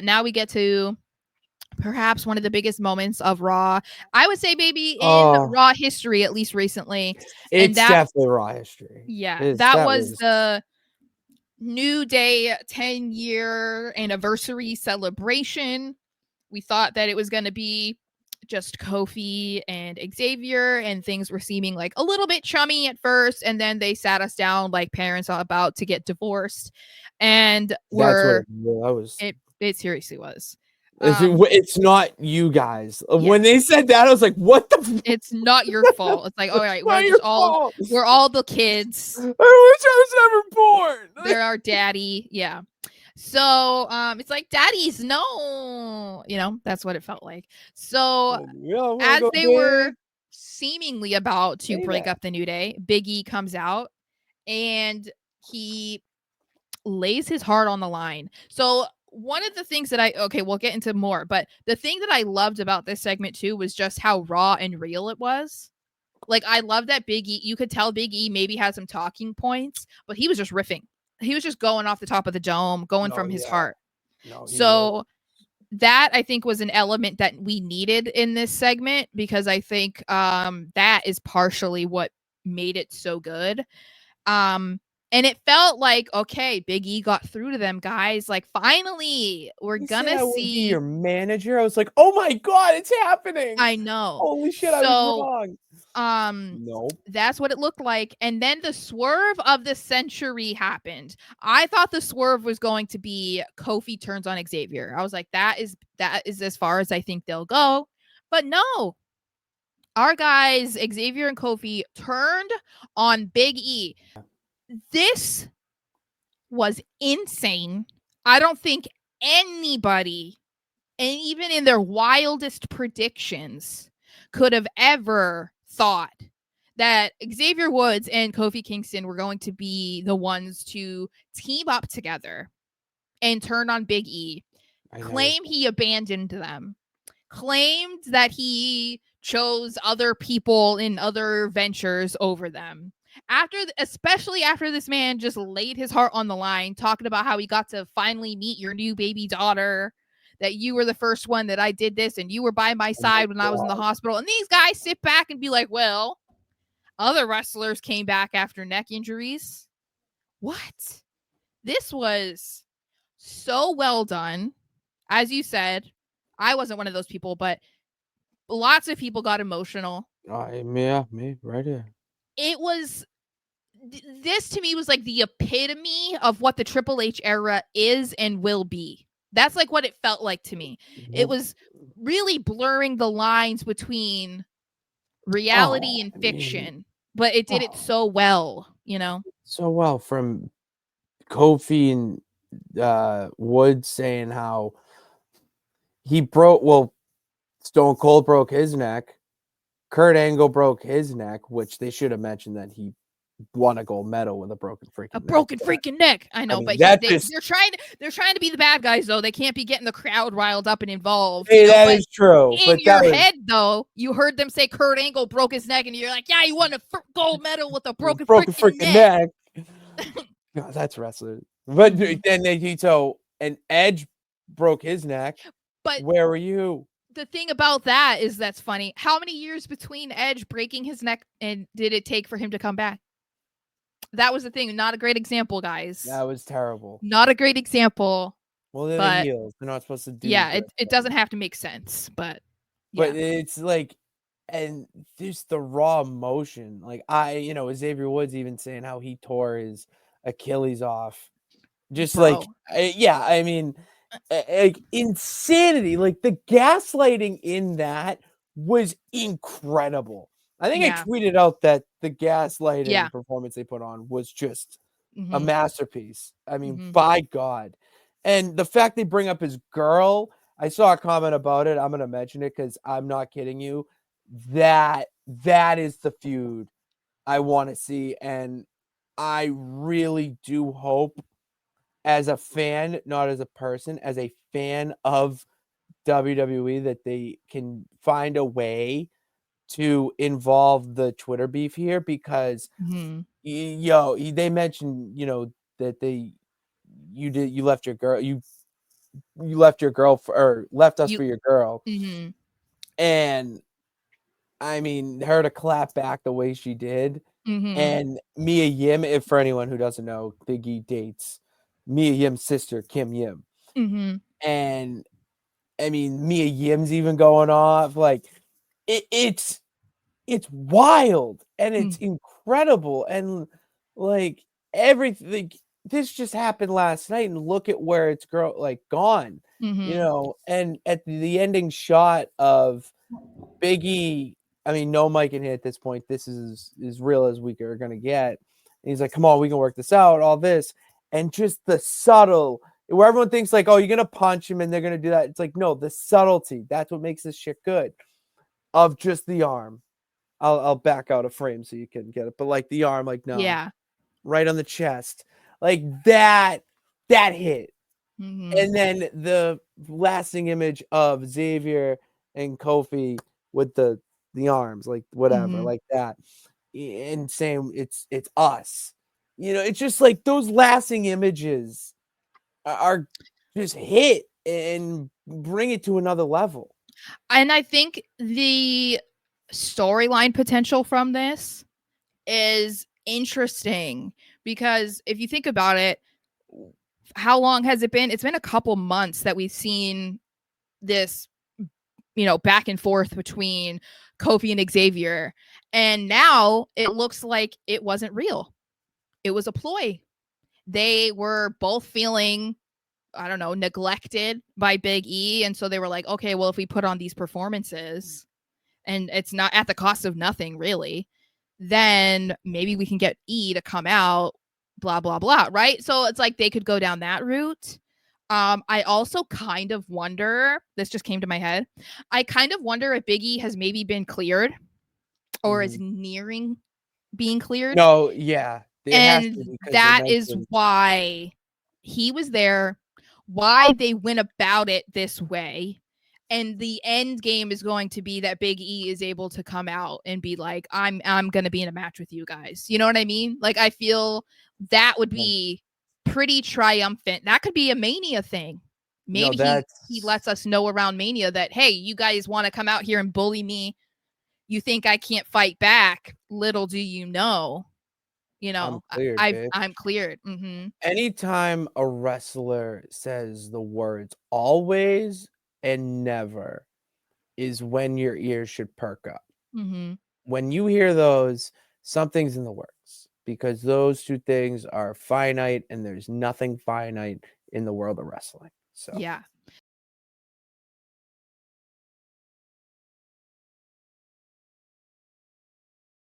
now we get to perhaps one of the biggest moments of Raw. I would say maybe in Raw history, at least recently. And It's definitely Raw history. That was the New Day 10-year anniversary celebration. We thought that it was going to be just Kofi and Xavier, and things were seeming like a little bit chummy at first, and then they sat us down like parents are about to get divorced, and it seriously was. It's not you guys. When they said that, I was like, "What the?" It's not your fault. It's like, all right, we're all the kids. I wish I was never born. They're our daddy, yeah. So it's like, daddies, no, that's what it felt like. So as they were seemingly about to break up the New Day, Big E comes out and he lays his heart on the line. So one of the things that we'll get into more, but the thing that I loved about this segment too was just how raw and real it was. Like, I love that Big E, you could tell Big E maybe had some talking points, but he was just riffing. He was just going off the top of the dome, going from his heart. So that, I think, was an element that we needed in this segment, because I think that is partially what made it so good. And it felt like, okay, Big E got through to them, guys. Like, finally, we're gonna see your manager. I was like, oh my God, it's happening. I know. Holy shit, I was wrong. Nope. That's what it looked like. And then the swerve of the century happened. I thought the swerve was going to be Kofi turns on Xavier. I was like, that is as far as I think they'll go. But no. Our guys, Xavier and Kofi, turned on Big E. This was insane. I don't think anybody, and even in their wildest predictions, could have ever thought that Xavier Woods and Kofi Kingston were going to be the ones to team up together and turn on Big E, claim he abandoned them, claimed that he chose other people in other ventures over them. Especially after this man just laid his heart on the line, talking about how he got to finally meet your new baby daughter, that you were the first one, that I did this, and you were by my side when I was in the hospital. And these guys sit back and be like, well, other wrestlers came back after neck injuries. What? This was so well done. As you said, I wasn't one of those people, but lots of people got emotional. Me right here. It was, this to me was like the epitome of what the Triple H era is and will be. That's like what it felt like to me. It was really blurring the lines between reality and fiction, but it did it so well, So well, from Kofi and Woods saying how Stone Cold broke his neck. Kurt Angle broke his neck, which they should have mentioned that he won a gold medal with a broken freaking neck. I know, but they're trying to be the bad guys, though. They can't be getting the crowd riled up and involved. Hey, that is true. In your head, though, you heard them say Kurt Angle broke his neck, and you're like, yeah, he won a gold medal with a broken freaking neck. God, that's wrestling. But then and Edge broke his neck. But where were you? The thing about that is, that's funny. How many years between Edge breaking his neck and did it take for him to come back? That was the thing. Not a great example, guys. That was terrible. Not a great example. Well, they're heels. They're not supposed to do. Yeah, it doesn't have to make sense, but it's like, and just the raw emotion. Like Xavier Woods even saying how he tore his Achilles off. Just I mean. Like insanity, like the gaslighting in that was incredible. I think I tweeted out that the gaslighting performance they put on was just a masterpiece. I mean, by God. And the fact they bring up his girl, I saw a comment about it. I'm going to mention it because I'm not kidding you. That is the feud I want to see. And I really do hope, as a fan, not as a person, as a fan of WWE, that they can find a way to involve the Twitter beef here, because they mentioned, that you left your girl, you you left your girl for or left us You for your girl. mhm. And I mean, her to clap back the way she did. Mhm. And Mia Yim, if for anyone who doesn't know, Big E dates Mia Yim's sister, Kim Yim. Mhm. And I mean, Mia Yim's even going off. Like it's wild and it's Mm. incredible. And like everything this just happened last night. And look at where it's gone, Mhm. and at the ending shot of Biggie, I mean, no Mike in here at this point. This is as real as we are gonna get. And he's like, "Come on, we can work this out." All this, and just the subtle, where everyone thinks like, "Oh, you're gonna punch him and they're gonna do that." It's like, no, the subtlety. That's what makes this shit good. Of just the arm. I'll back out a frame so you can get it, but like the arm, like no, Yeah. right on the chest, like that hit. Mhm. And then the lasting image of Xavier and Kofi with the arms, like whatever, Mhm. like that, and saying it's us. It's just like those lasting images are just hit and bring it to another level. And I think the storyline potential from this is interesting because if you think about it, how long has it been? It's been a couple months that we've seen this, back and forth between Kofi and Xavier. And now it looks like it wasn't real. It was a ploy. They were both feeling, I don't know, neglected by Big E. And so they were like, okay, well, if we put on these performances and it's not at the cost of nothing, really, then maybe we can get E to come out, blah, blah, blah. Right. So it's like they could go down that route. I also kind of wonder, this just came to my head. I kind of wonder if Big E has maybe been cleared or is Mhm. nearing being cleared. No, yeah, it has to And because they that is mentioned. why he was there, why they went about it this way. And the end game is going to be that Big E is able to come out and be like, I'm gonna be in a match with you guys. You know what I mean? Like I feel that would No, be pretty triumphant. That could be a Mania thing. no, Maybe he lets that's us know around Mania that, hey, you guys want to come out here and bully me. You think I can't fight back. Little do you know, I'm cleared, bitch. I'm cleared. Mhm. Anytime a wrestler says the words always and never is when your ears should perk up. Mhm. When you hear those, something's in the works because those two things are finite and there's nothing finite in the world of wrestling. So, Yeah.